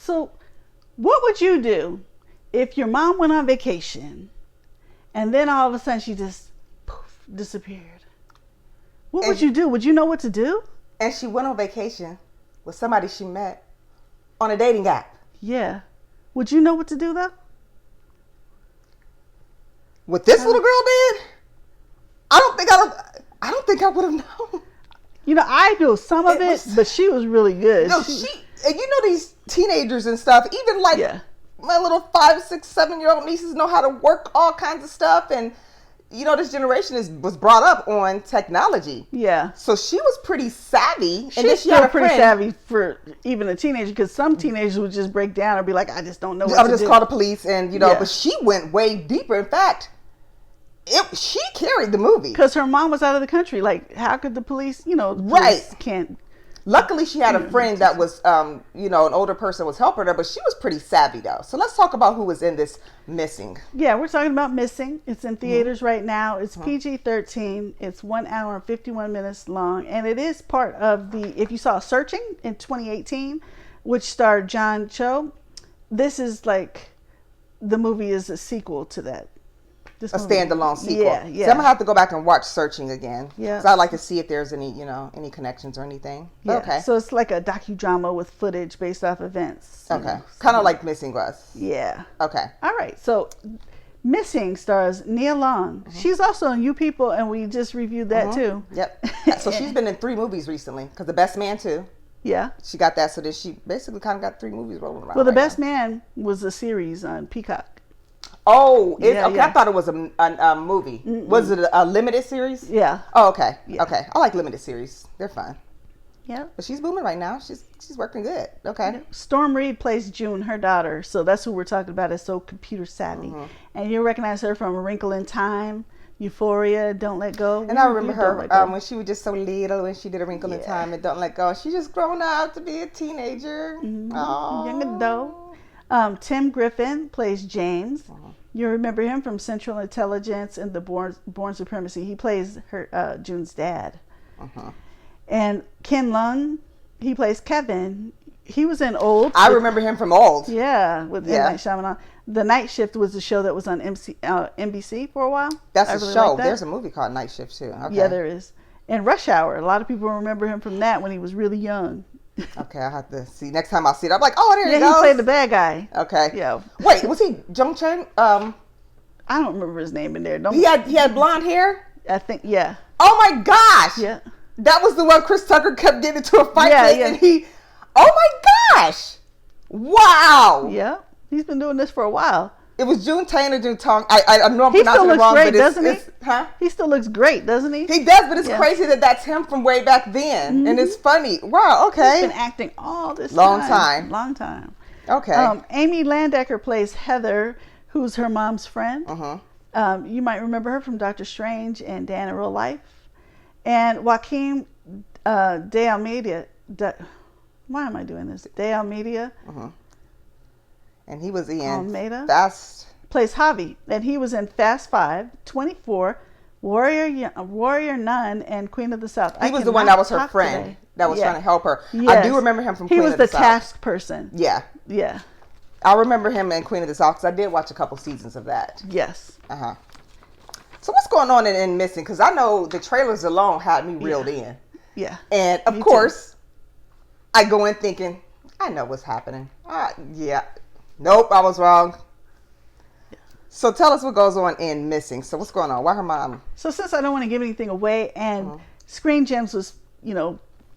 So, what would you do if your mom went on vacation and then all of a sudden she just poof, disappeared? What would you do? Would you know what to do? And she went on vacation with somebody she met on a dating app. Yeah. Would you know what to do though? What this little girl did? I don't think I would have known. You know, I knew some of it, but she was really good. No, and you know these teenagers and stuff, even like my little 5, 6, 7-year-old nieces know how to work all kinds of stuff, and you know this generation was brought up on technology. Yeah. So she was pretty savvy. She's still pretty savvy for even a teenager, because some teenagers would just break down or be like, I just don't know what to do. I'll just call the police, and you know, but she went way deeper. In fact, she carried the movie because her mom was out of the country. Like, how could the police? You know, can't. Luckily, she had a friend that was, you know, an older person was helping her, but she was pretty savvy though. So let's talk about who was in this Missing. Yeah, we're talking about Missing. It's in theaters right now. It's PG-13. It's 1 hour and 51 minutes long, and it is part of the. If you saw Searching in 2018, which starred John Cho, this is like the movie is a sequel to that. A standalone sequel. Yeah. So I'm gonna have to go back and watch Searching again. Yeah. Because I'd like to see if there's any, you know, any connections or anything. Yeah. Okay. So it's like a docudrama with footage based off events. Okay. Kind of like Missing was. Yeah. Okay. All right. So Missing stars Nia Long. She's also in You People, and we just reviewed that too. Yep. So she's been in 3 movies recently. Because The Best Man too. Yeah. She got that. So then she basically kind of got 3 movies rolling around. Well, The Best Man was a series on Peacock. Oh, okay. I thought it was a movie. Mm-mm. Was it a limited series? Yeah. Oh, okay. Yeah. Okay. I like limited series. They're fun. Yeah. But she's booming right now. She's working good. Okay. Yeah. Storm Reid plays June, her daughter. So that's who we're talking about. Is so computer savvy, and you'll recognize her from A Wrinkle in Time, Euphoria, Don't Let Go. And I remember her when she was just so little when she did A Wrinkle in Time and Don't Let Go. She just grown up to be a teenager. Young adult. Tim Griffin plays James. You remember him from Central Intelligence and the Born Supremacy. He plays her June's dad. And Ken Lung, he plays Kevin. He was in Old. I remember him from Old. Yeah, with M. Night Shyamalan. The Night Shift was a show that was on NBC for a while. That's a show. There's a movie called Night Shift too. Okay. Yeah, there is. And Rush Hour. A lot of people remember him from that when he was really young. Okay, I'll have to see. Next time I see it, I'm like, oh, there he goes. He played the bad guy. Okay. Yeah. Wait, was he Jung Chang? I don't remember his name in there. He had blonde hair? I think, yeah. Oh my gosh. Yeah. That was the one Chris Tucker kept getting into a fight with, and oh my gosh. Wow. Yeah. He's been doing this for a while. It was June Tang or June Tong. I know I'm he pronouncing it wrong, great, but doesn't he? Huh? He still looks great, doesn't he? He does, but it's crazy that that's him from way back then, and it's funny. Wow. Okay. He's been acting all this long time. Okay. Amy Landecker plays Heather, who's her mom's friend. You might remember her from Doctor Strange and Dan in Real Life. And Joaquin de Almeida. Why am I doing this? De Almeida. And he was in Fast. Plays Javi. And he was in Fast 5, 24, Warrior Nun, and Queen of the South. He was the one that was her friend that was trying to help her. Yes. I do remember him from Queen of the South. He was the task person. Yeah. Yeah. I remember him in Queen of the South because I did watch a couple seasons of that. Yes. So what's going on in Missing? Because I know the trailers alone had me reeled in. Yeah. And of course, I go in thinking, I know what's happening. Nope, I was wrong. Yeah. So tell us what goes on in Missing. So what's going on? Why her mom? So since I don't want to give anything away, and Screen Gems was,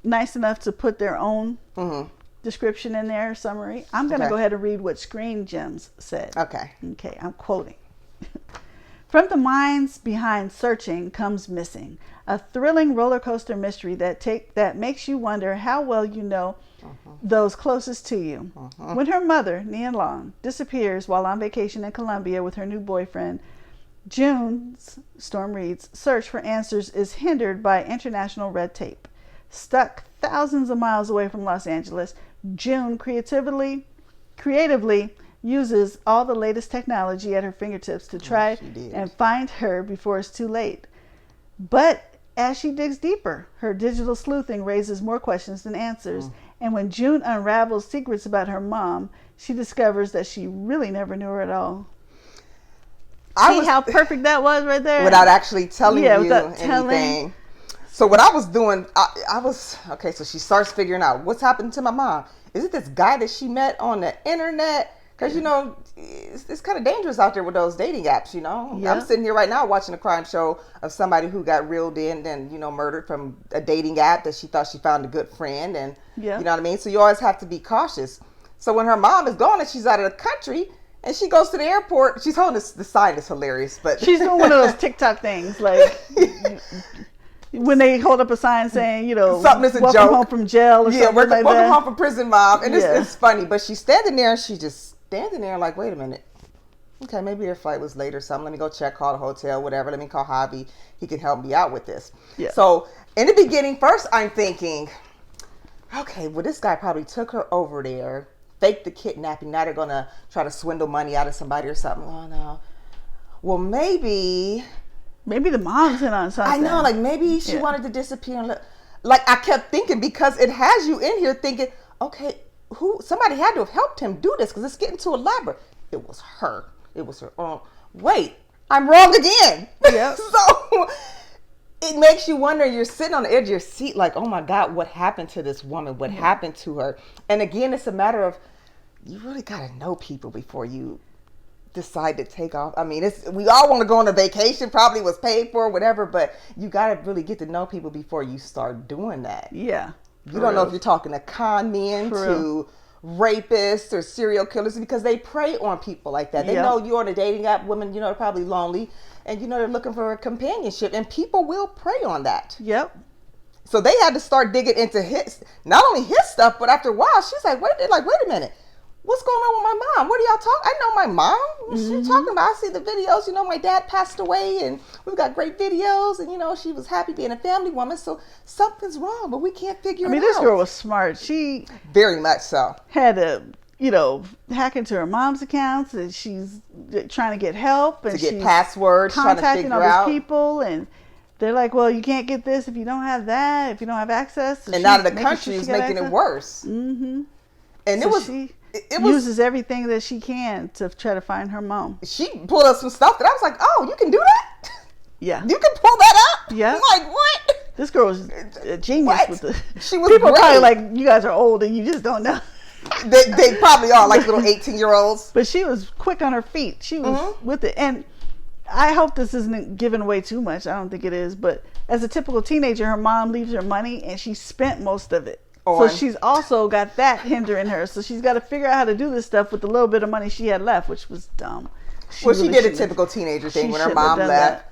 nice enough to put their own description in their summary, I'm going to go ahead and read what Screen Gems said. Okay, I'm quoting. From the minds behind Searching comes Missing, a thrilling roller coaster mystery that makes you wonder how well you know those closest to you. When her mother, Nia Long, disappears while on vacation in Colombia with her new boyfriend, June's, Storm Reid's, search for answers is hindered by international red tape. Stuck thousands of miles away from Los Angeles, June creatively uses all the latest technology at her fingertips to try and find her before it's too late. But as she digs deeper, her digital sleuthing raises more questions than answers, And when June unravels secrets about her mom, she discovers that she really never knew her at all. See how perfect that was right there? Without actually telling you anything. So what I was doing, I was, okay, so she starts figuring out what's happened to my mom. Is it this guy that she met on the internet? Because, you know, it's kind of dangerous out there with those dating apps, you know. Yeah. I'm sitting here right now watching a crime show of somebody who got reeled in and, you know, murdered from a dating app that she thought she found a good friend. And, you know what I mean? So you always have to be cautious. So when her mom is gone and she's out of the country and she goes to the airport, she's holding the sign is hilarious. But she's doing one of those TikTok things, like when they hold up a sign saying, you know, something is a welcome joke. Home from jail or something like that. Welcome home from prison, mom. And it's funny. But she's standing there and she's just standing there like, wait a minute. Okay, maybe their flight was late or something. Let me go check, call the hotel, whatever. Let me call Javi. He can help me out with this. Yeah. So in the beginning, first I'm thinking, okay, well, this guy probably took her over there, faked the kidnapping. Now they're going to try to swindle money out of somebody or something. Oh, no. Well, maybe the mom's in on something. I know, like maybe she wanted to disappear. And like I kept thinking, because it has you in here thinking, okay, somebody had to have helped him do this because it's getting too elaborate. It was her. It was her own. Wait, I'm wrong again. Yep. So it makes you wonder. You're sitting on the edge of your seat like, oh my God, what happened to this woman? What happened to her? And again, it's a matter of, you really got to know people before you decide to take off. I mean, we all want to go on a vacation, probably was paid for, whatever, but you got to really get to know people before you start doing that. Yeah. You don't know if you're talking to con men, to rapists or serial killers, because they prey on people like that. They know you're on a dating app. Women, you know, are probably lonely, and you know they're looking for a companionship, and people will prey on that. Yep. So they had to start digging into not only his stuff, but after a while, she's like, wait a minute. What's going on with my mom? What are y'all talking? I know my mom. What's she talking about? I see the videos. You know, my dad passed away and we've got great videos. And, you know, she was happy being a family woman. So something's wrong, but we can't figure it out. I mean, this girl was smart. She very much so had to, you know, hack into her mom's accounts, and she's trying to get help. And to get passwords, contacting all these people. And they're like, well, you can't get this if you don't have that, if you don't have access. So and out of the country is making it worse. Mm-hmm. And so it uses everything that she can to try to find her mom. She pulled up some stuff that I was like, oh, you can do that? Yeah. You can pull that up? Yeah. I'm like, what? This girl was a genius with the... She was People great. are probably like, you guys are old and you just don't know. They probably are, like little 18-year-olds. But she was quick on her feet. She was with it. And I hope this isn't giving away too much. I don't think it is. But as a typical teenager, her mom leaves her money and she spent most of it. So she's also got that hindering her. So she's got to figure out how to do this stuff with the little bit of money she had left, which was dumb. She did a typical teenager thing when her mom left.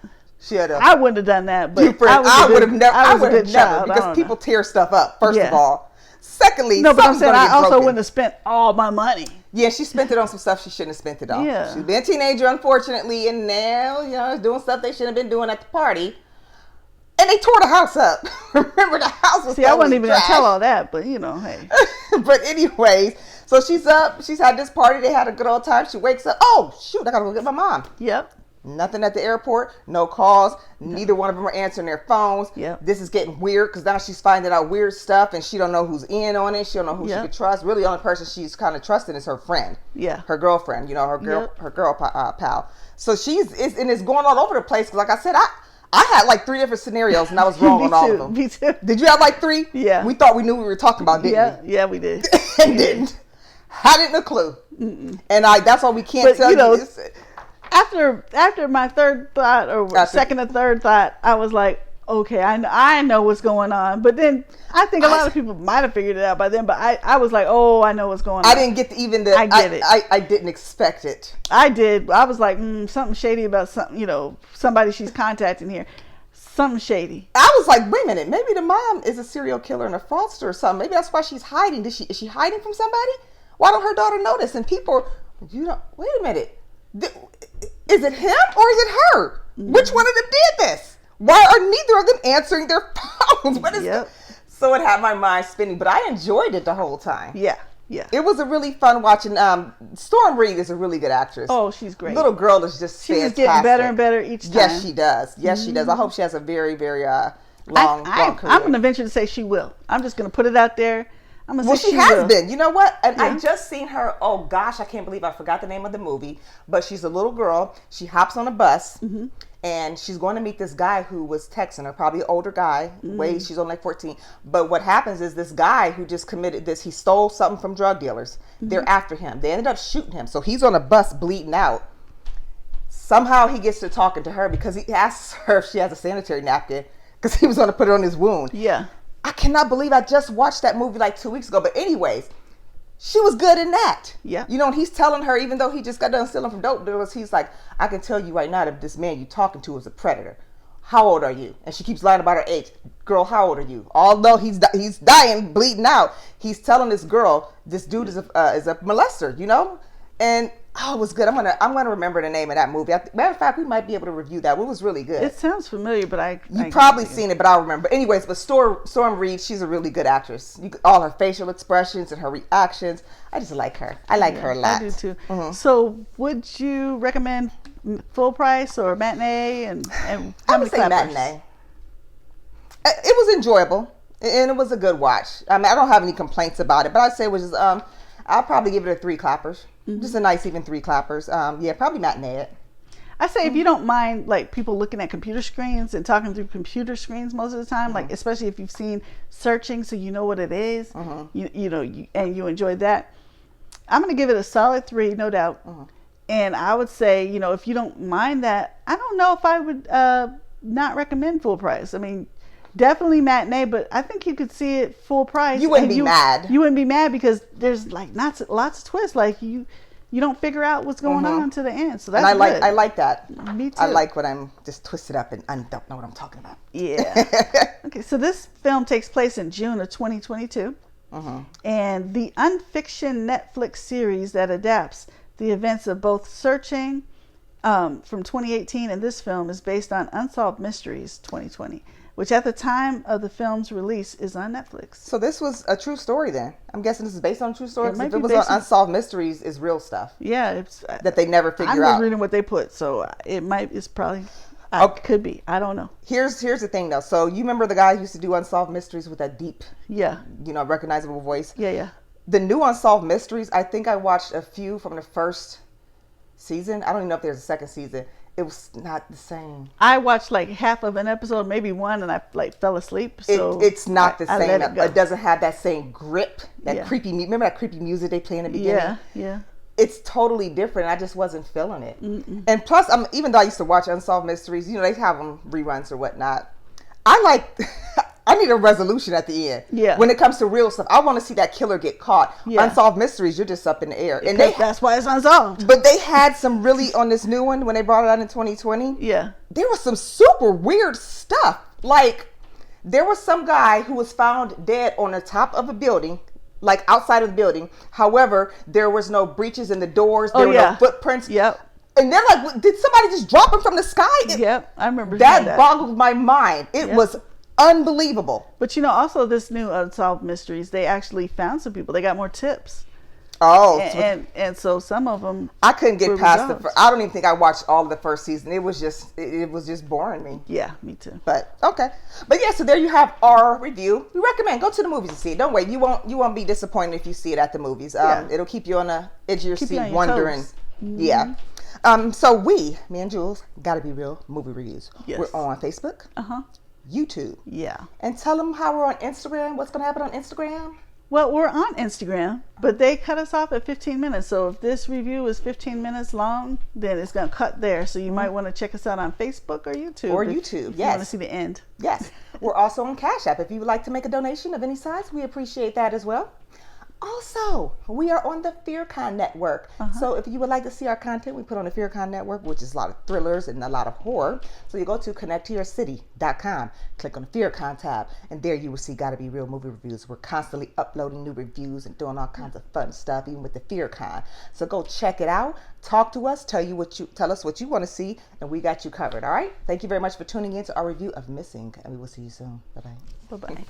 I wouldn't have done that, but I would have never, because people tear stuff up, first of all. Secondly, no, but I'm saying I also wouldn't have spent all my money. Yeah, she spent it on some stuff she shouldn't have spent it on. Yeah. She's been a teenager, unfortunately, and now, you know, doing stuff they shouldn't have been doing at the party. And they tore the house up. Remember, the house was I wasn't even going to tell all that, but you know, hey. But anyways, so she's up. She's had this party. They had a good old time. She wakes up. Oh, shoot, I got to go get my mom. Yep. Nothing at the airport. No calls. Neither one of them are answering their phones. Yep. This is getting weird because now she's finding out weird stuff and she don't know who's in on it. She don't know who she could trust. Really, the only person she's kind of trusting is her friend. Yeah. Her girlfriend, you know, her girl pal. So it's going all over the place. Like I said, I had like 3 different scenarios and I was wrong on all of them. Me too. Did you have like 3? Yeah. We thought we knew we were talking about, didn't we? Yeah, we did. And didn't. Hadn't a clue. Mm-mm. And that's why we can't tell you this. After my third thought or second or third thought, I was like, okay, I know what's going on. But then I think a lot of people might have figured it out by then. But I was like, oh, I know what's going on. I didn't get I get it. I didn't expect it. I did. I was like, something shady about something, you know, somebody she's contacting here. Something shady. I was like, wait a minute. Maybe the mom is a serial killer and a fraudster or something. Maybe that's why she's hiding. Is she hiding from somebody? Why don't her daughter know this? And people, wait a minute. Is it him or is it her? Which one of them did this? Why are neither of them answering their phones? What is it? So it had my mind spinning, but I enjoyed it the whole time. Yeah. Yeah. It was a really fun watching. Storm Reed is a really good actress. Oh, she's great. Little girl is just fantastic. She's getting better and better each time. Yes, she does. Yes, she does. I hope she has a very, very long career. I'm going to venture to say she will. I'm just going to put it out there. I'm gonna well, say she has will. been. You know what? And I just seen her. Oh gosh, I can't believe I forgot the name of the movie. But she's a little girl. She hops on a bus, and she's going to meet this guy who was texting her, probably an older guy. She's only like 14. But what happens is this guy who just committed this, he stole something from drug dealers. They're after him. They ended up shooting him. So he's on a bus bleeding out. Somehow he gets to talking to her because he asks her if she has a sanitary napkin because he was going to put it on his wound. Yeah. I cannot believe I just watched that movie like 2 weeks ago. But anyways, she was good in that. Yeah. You know, and he's telling her, even though he just got done stealing from dope dealers, he's like, I can tell you right now that this man you talking to is a predator. How old are you? And she keeps lying about her age. Girl, how old are you? Although he's dying, bleeding out, he's telling this girl, this dude is a molester, you know? And it was good. I'm gonna remember the name of that movie. Matter of fact, we might be able to review that. It was really good. It sounds familiar, but you've probably seen it, but I'll remember. Anyways, but Storm Reed, she's a really good actress. All her facial expressions and her reactions, I just like her. I like her a lot. I do too. So, would you recommend full price or matinee? And I would say matinee. It was enjoyable and it was a good watch. I mean, I don't have any complaints about it, but I'd say it was just I'll probably give it a 3 clappers. Just a nice even 3 clappers. Yeah, probably matinee it. I say if you don't mind like people looking at computer screens and talking through computer screens most of the time, like especially if you've seen Searching, so you know what it is, you know, and you enjoyed that, I'm going to give it a solid 3, no doubt. And I would say, you know, if you don't mind that, I don't know if I would not recommend full price. I mean, definitely matinee, but I think you could see it full price. You wouldn't be mad. You wouldn't be mad because there's like lots of twists. Like you don't figure out what's going on until the end. So that's good. And I like that. Me too. I like when I'm just twisted up and I don't know what I'm talking about. Yeah. Okay, so this film takes place in June of 2022. And the unfiction Netflix series that adapts the events of both Searching from 2018 and this film is based on Unsolved Mysteries 2020. Which at the time of the film's release is on Netflix. So this was a true story then? I'm guessing this is based on a true story? If it was on Unsolved Mysteries, it's real stuff. Yeah. It's that they never figure out. I'm just reading what they put, so it's probably, could be. I don't know. Here's the thing though. So you remember the guy who used to do Unsolved Mysteries with that deep, recognizable voice? Yeah. The new Unsolved Mysteries, I think I watched a few from the first season. I don't even know if there's a second season. It was not the same. I watched like half of an episode, maybe one, and I like fell asleep. So it's not the same. It doesn't have that same grip. That creepy. Remember that creepy music they play in the beginning? Yeah. It's totally different. I just wasn't feeling it. And plus, even though I used to watch Unsolved Mysteries, they have them reruns or whatnot. I need a resolution at the end. Yeah. When it comes to real stuff, I want to see that killer get caught. Yeah. Unsolved Mysteries, you're just up in the air. And that's why it's unsolved. But they had some really, on this new one, when they brought it out in 2020. Yeah. There was some super weird stuff. Like, there was some guy who was found dead on the top of a building, like outside of the building. However, there was no breaches in the doors. There were no footprints. Yep. And they're like, did somebody just drop him from the sky? Yep. I remember that. Boggled my mind. It was unbelievable. But also this new Unsolved Mysteries, they actually found some people. They got more tips. Oh, and so some of them I couldn't get past I don't even think I watched all of the first season. It was just boring me. Yeah, me too. But okay. But yeah, so there you have our review. We recommend go to the movies and see it. Don't wait. You won't be disappointed if you see it at the movies. It'll keep you on the edge of your seat wondering. Yeah. So me and Jules, Gotta Be Real movie reviews. Yes. We're on Facebook. YouTube. Yeah. And tell them how we're on Instagram. What's going to happen on Instagram? Well, we're on Instagram, but they cut us off at 15 minutes. So if this review is 15 minutes long, then it's going to cut there. So you might want to check us out on Facebook or YouTube. If you want to see the end. Yes. We're also on Cash App. If you would like to make a donation of any size, we appreciate that as well. Also, we are on the FearCon network. So if you would like to see our content, we put on the FearCon network, which is a lot of thrillers and a lot of horror. So you go to connecttoyourcity.com, click on the FearCon tab, and there you will see Gotta Be Real movie reviews. We're constantly uploading new reviews and doing all kinds of fun stuff, even with the FearCon. So go check it out. Talk to us. Tell us what you want to see, and we got you covered. All right. Thank you very much for tuning in to our review of Missing, and we will see you soon. Bye-bye. Bye-bye.